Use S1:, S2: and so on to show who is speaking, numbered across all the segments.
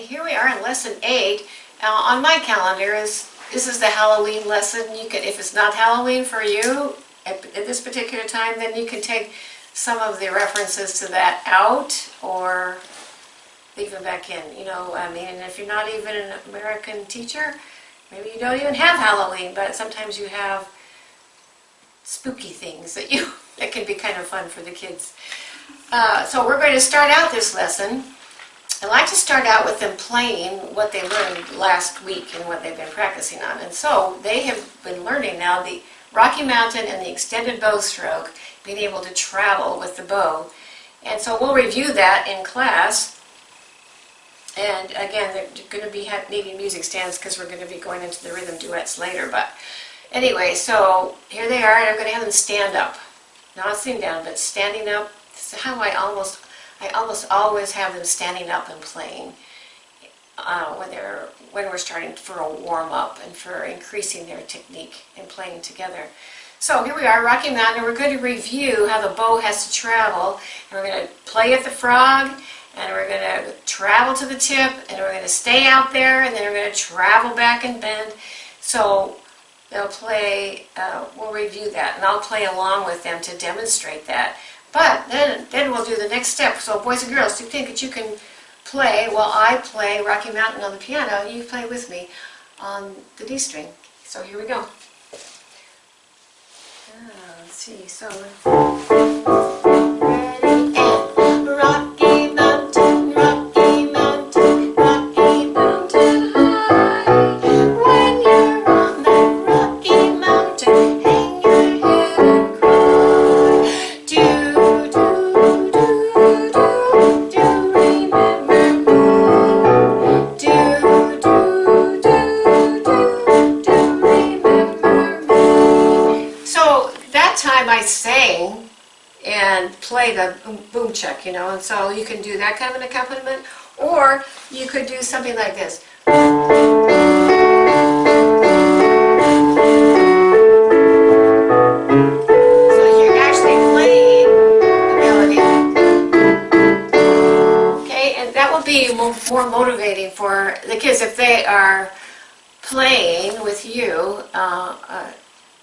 S1: Okay, here we are in lesson 8. On my calendar this is the Halloween lesson. You can, if it's not Halloween for you at this particular time, then you can take some of the references to that out or leave them back in. You know, I mean, and if you're not even an American teacher, maybe you don't even have Halloween, but sometimes you have spooky things that can be kind of fun for the kids. So we're going to start out this lesson. I like to start out with them playing what they learned last week and what they've been practicing on. And so they have been learning now the Rocky Mountain and the extended bow stroke, being able to travel with the bow. And so we'll review that in class. And again, they're going to be needing music stands because we're going to be going into the rhythm duets later. But anyway, so here they are, and I'm going to have them stand up. Not sitting down, but standing up. This is how I almost always have them standing up and playing when we're starting for a warm-up and for increasing their technique and playing together. So here we are, Rocky Mountain, and we're going to review how the bow has to travel. And we're going to play at the frog, and we're going to travel to the tip, and we're going to stay out there, and then we're going to travel back and bend. So they'll play, we'll review that, and I'll play along with them to demonstrate that. But then we'll do the next step. So boys and girls, do you think that you can play while I play Rocky Mountain on the piano? You play with me on the D string. So here we go. Let's see. So ready and Rocky Mountain, Rocky Mountain, Rocky Mountain high. When you're on that Rocky Mountain, hang your head and cry. Do I sang and play the boom check, you know, and so you can do that kind of an accompaniment, or you could do something like this. So you're actually playing the melody. Okay, and that will be more motivating for the kids if they are playing with you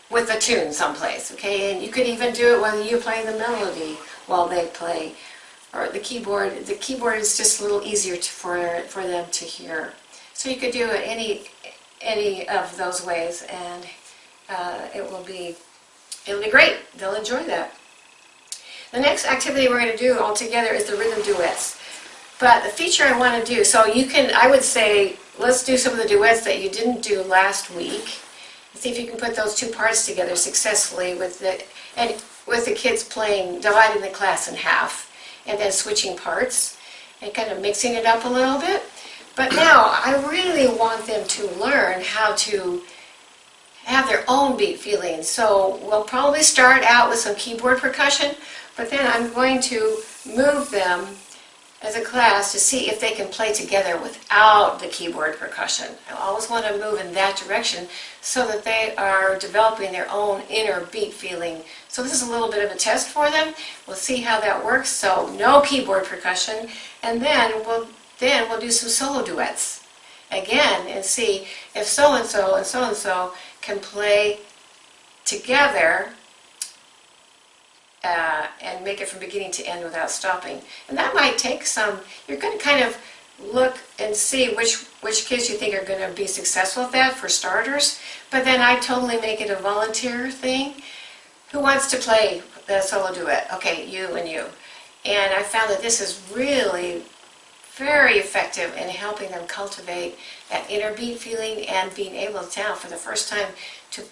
S1: with a tune someplace, okay? And you could even do it when you play the melody while they play, or the keyboard. The keyboard is just a little easier for them to hear. So you could do it any of those ways, and it'll be great. They'll enjoy that. The next activity we're going to do all together is the rhythm duets. But the feature I want to do, so you can, I would say, let's do some of the duets that you didn't do last week. See if you can put those two parts together successfully with the kids playing, dividing the class in half, and then switching parts and kind of mixing it up a little bit. But now I really want them to learn how to have their own beat feeling. So we'll probably start out with some keyboard percussion, but then I'm going to move them as a class to see if they can play together without the keyboard percussion. I always want to move in that direction so that they are developing their own inner beat feeling. So this is a little bit of a test for them. We'll see how that works. So no keyboard percussion, and then we'll do some solo duets again and see if so-and-so and so-and-so can play together and make it from beginning to end without stopping. And that might take some, you're going to kind of look and see which kids you think are going to be successful at that for starters, but then I totally make it a volunteer thing. Who wants to play the solo duet? Okay, you and you. And I found that this is really very effective in helping them cultivate that inner beat feeling and being able to now for the first time to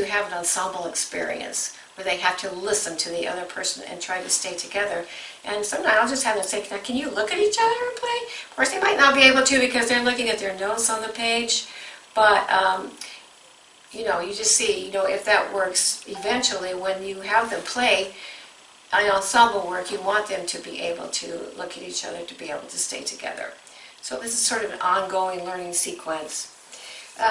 S1: have an ensemble experience where they have to listen to the other person and try to stay together. And sometimes I'll just have them say, now, can you look at each other and play? Of course, they might not be able to because they're looking at their notes on the page, but you know, you just see, you know, if that works eventually when you have them play an ensemble work, you want them to be able to look at each other to be able to stay together. So this is sort of an ongoing learning sequence.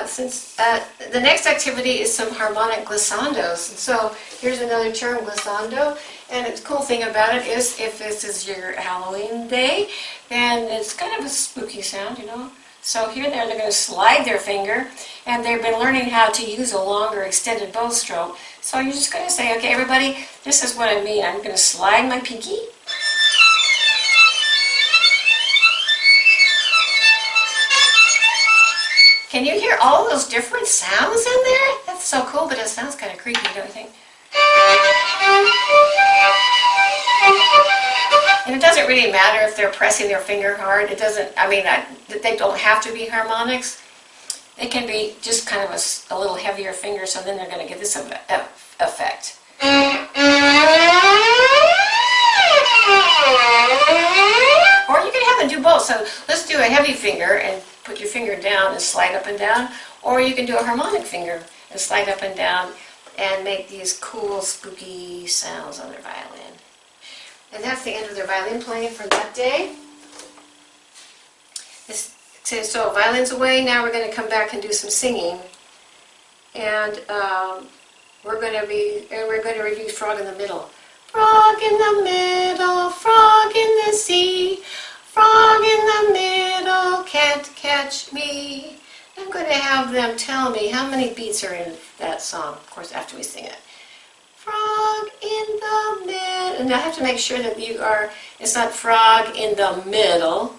S1: since the next activity is some harmonic glissandos. And so here's another term, glissando. And the cool thing about it is if this is your Halloween day, then it's kind of a spooky sound, you know. So here they're going to slide their finger, and they've been learning how to use a longer extended bow stroke. So you're just going to say, okay, everybody, this is what I mean. I'm going to slide my pinky. Can you hear all those different sounds in there? That's so cool, but it sounds kind of creepy, don't you think? And it doesn't really matter if they're pressing their finger hard. It doesn't, I mean, they don't have to be harmonics. It can be just kind of a little heavier finger, so then they're going to get this effect. Or you can have them do both. So let's do a heavy finger and put your finger down and slide up and down. Or you can do a harmonic finger and slide up and down and make these cool, spooky sounds on their violin. And that's the end of their violin playing for that day. So violin's away. Now we're going to come back and do some singing. And we're going to review Frog in the Middle. Frog in the middle, frog in the sea, frog in the middle, can't catch me. I'm going to have them tell me how many beats are in that song, of course, after we sing it. Frog in the middle, and I have to make sure that it's not frog in the middle.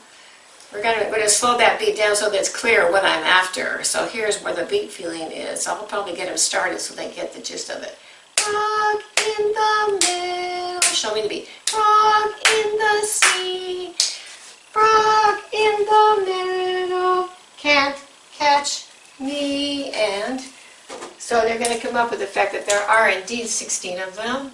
S1: We're going to slow that beat down so that it's clear what I'm after. So here's where the beat feeling is. I'll probably get them started so they get the gist of it. Frog in the middle, show me the beat. Frog in the sea, frog in the middle, can't catch me. And so they're going to come up with the fact that there are indeed 16 of them.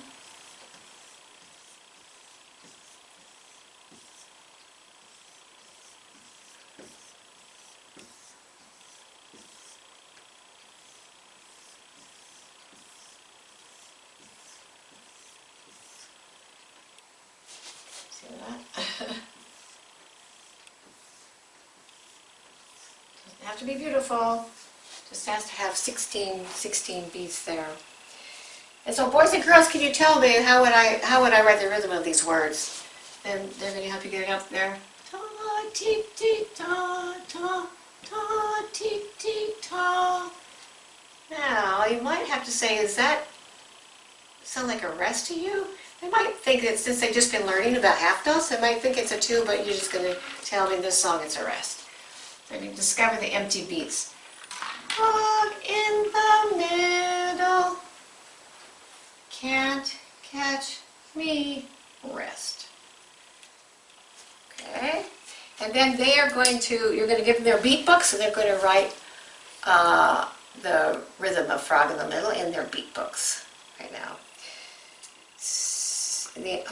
S1: See that? Doesn't have to be beautiful. Just has to have 16 beats there. And so, boys and girls, can you tell me how would I write the rhythm of these words? And they're going to help you get it up there. Ta ti ti ta ta ta ti ti ta. Now you might have to say, does that sound like a rest to you? They might think that since they've just been learning about half notes, they might think it's a two, but you're just going to tell me this song it's a rest. They're going to discover the empty beats. Frog in the middle, can't catch me, rest. Okay, and then you're going to give them their beat books, and they're going to write the rhythm of Frog in the Middle in their beat books right now.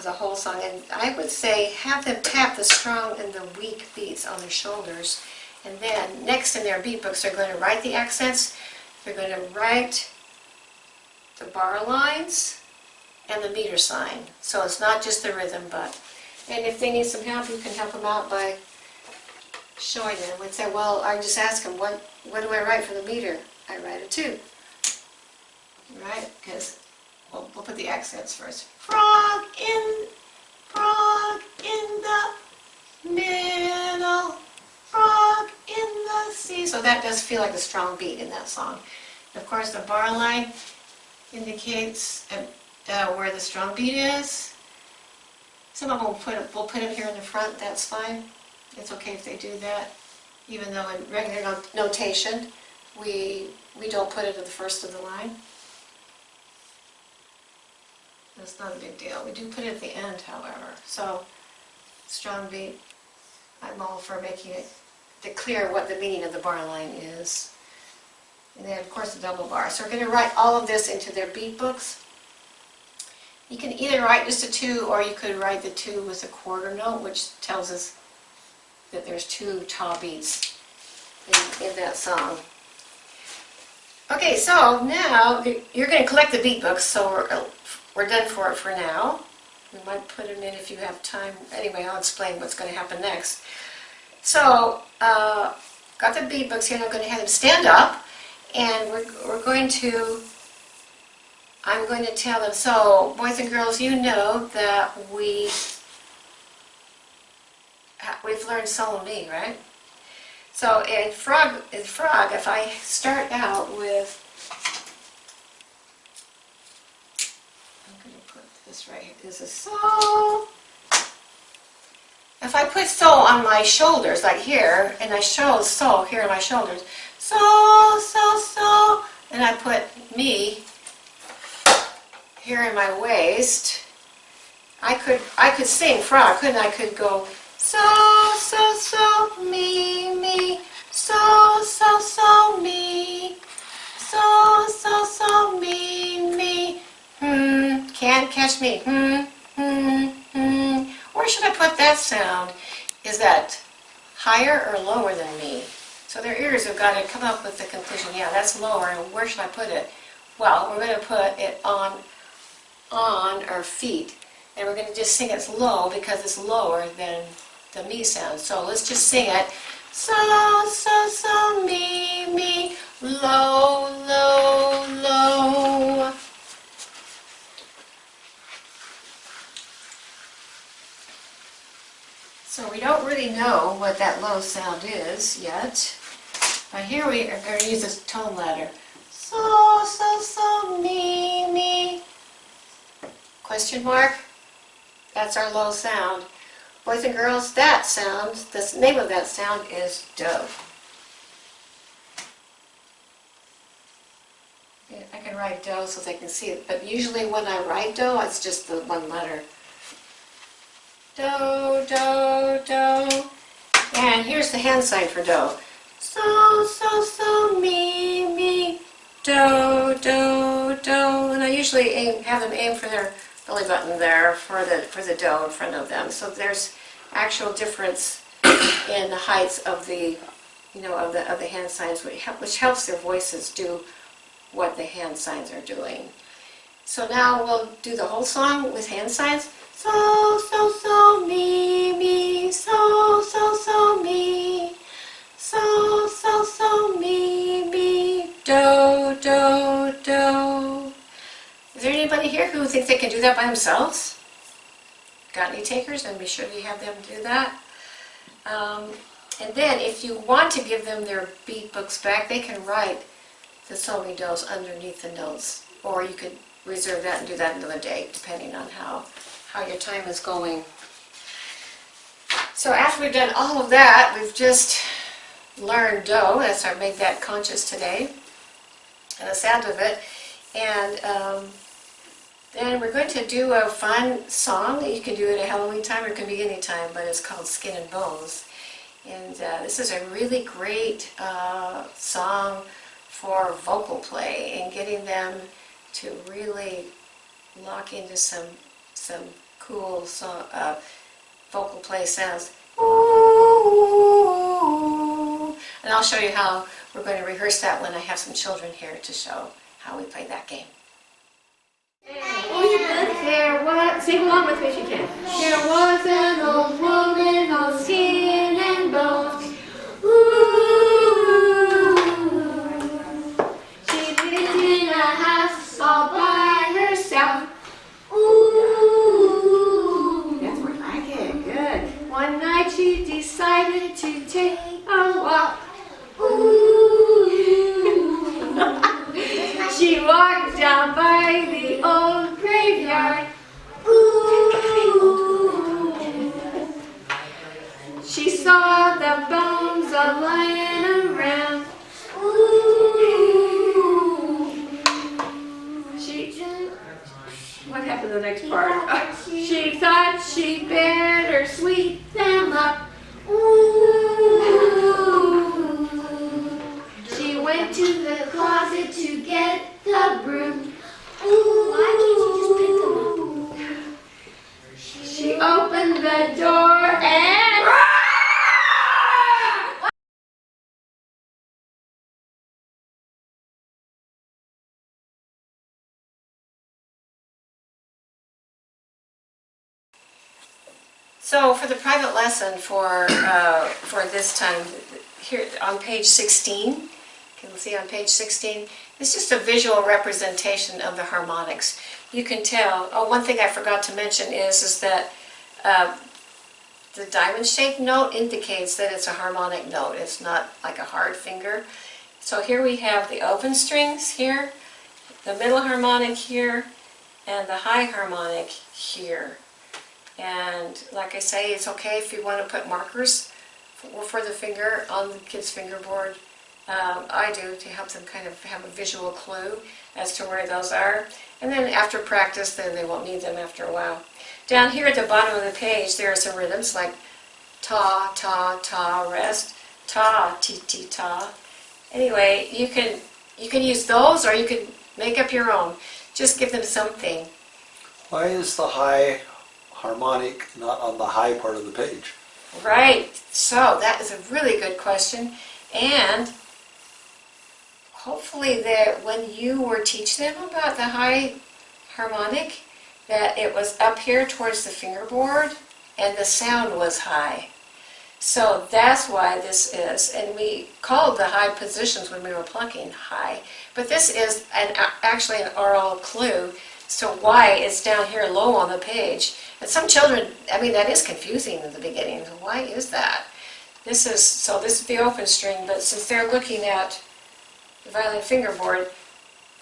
S1: The whole song, and I would say have them tap the strong and the weak beats on their shoulders. And then next in their beat books, they're going to write the accents, they're going to write the bar lines and the meter sign. So it's not just the rhythm, and if they need some help, you can help them out by showing them. We'd say, well, I just ask them, what do I write for the meter? I write a 2. Right? Because we'll put the accents first. Frog in the middle. Frog in the sea. So that does feel like a strong beat in that song. And of course, the bar line indicates where the strong beat is. Some of them will put it here in the front. That's fine. It's okay if they do that. Even though in regular notation, we don't put it at the first of the line. That's not a big deal. We do put it at the end, however. So, strong beat. I'm all for making it clear what the meaning of the bar line is. And then, of course, the double bar. So we're going to write all of this into their beat books. You can either write just a 2, or you could write the 2 with a quarter note, which tells us that there's 2 ta beats in that song. Okay, so now you're going to collect the beat books, so we're done for it for now. We might put them in if you have time. Anyway, I'll explain what's going to happen next. So, got the bead books here, and I'm going to have them stand up, and we're going to, I'm going to tell them, so boys and girls, you know that we've learned solo me, right? So in frog, if I start out with, I'm going to put this right here, this is so. If I put so on my shoulders, like here, and I show so here on my shoulders, so, and I put me here in my waist, I could sing frog, couldn't I? I could go so, me, so, me, so, me, can't catch me, Where should I put that sound? Is that higher or lower than me? So their ears have got to come up with the conclusion, yeah, that's lower, and where should I put it? Well, we're going to put it on our feet, and we're going to just sing it low because it's lower than the me sound. So let's just sing it. So, me, low, low, low. So we don't really know what that low sound is yet, but here we are going to use this tone ladder. So, me. Question mark? That's our low sound. Boys and girls, that sound, the name of that sound is do. I can write do so they can see it, but usually when I write do, it's just the one letter. Do, do, do. And here's the hand sign for do. So, me, do, do, do. And I usually have them aim for their belly button there for the do in front of them. So there's actual difference in the heights of the, of the hand signs, which helps their voices do what the hand signs are doing. So now we'll do the whole song with hand signs. So, me, so, me. So, me, do, do, do. Is there anybody here who thinks they can do that by themselves? Got any takers? And be sure you have them do that. And then if you want to give them their beat books back, they can write the so, mi, do's underneath the notes. Or you could reserve that and do that another day, depending on how your time is going. So after we've done all of that, we've just learned do. That's I made that conscious today, and the sound of it. And then we're going to do a fun song. You can do it at Halloween time, or it can be any time, but it's called Skin and Bones. And this is a really great song for vocal play and getting them to really lock into some cool song, vocal play sounds. Ooh. And I'll show you how we're going to rehearse that when I have some children here to show how we play that game.
S2: Oh, you're good. Sing along with me if you can. There was an old woman, all skin and bones. Ooh. She lived in a house all by herself. Ooh.
S1: That's more like it. Good.
S2: One night she decided to take a walk. Ooh. She walked down by the old graveyard. Ooh. She saw the bones all lying around. Ooh. What happened to the next part? She thought she'd better sweep them up. Ooh. She went to the closet to get the broom. Ooh. Why can't you just pick them up? She opened the door and...
S1: So for the private lesson for this time, here on page 16. You can see on page 16. It's just a visual representation of the harmonics. You can tell. Oh, one thing I forgot to mention is that the diamond-shaped note indicates that it's a harmonic note. It's not like a hard finger. So here we have the open strings here, the middle harmonic here, and the high harmonic here. And like I say, it's okay if you want to put markers for the finger on the kid's fingerboard. I do, to help them kind of have a visual clue as to where those are. And then after practice, then they won't need them after a while. Down here at the bottom of the page, there are some rhythms like ta, ta, ta, rest, ta, ti, ti, ta. Anyway, you can use those, or you can make up your own. Just give them something.
S3: Why is the high harmonic not on the high part of the page?
S1: Right. So that is a really good question. And hopefully that when you were teaching them about the high harmonic, that it was up here towards the fingerboard and the sound was high. So that's why this is, and we called the high positions when we were plucking high, but this is actually an oral clue as to why it's down here low on the page. And some children, I mean, that is confusing in the beginning. Why is that? This is the open string, but since they're looking at the violin fingerboard,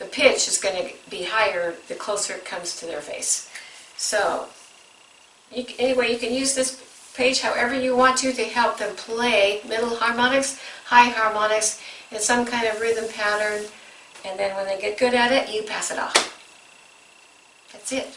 S1: the pitch is going to be higher the closer it comes to their face. So, anyway, you can use this page however you want to help them play middle harmonics, high harmonics, in some kind of rhythm pattern, and then when they get good at it, you pass it off. That's it.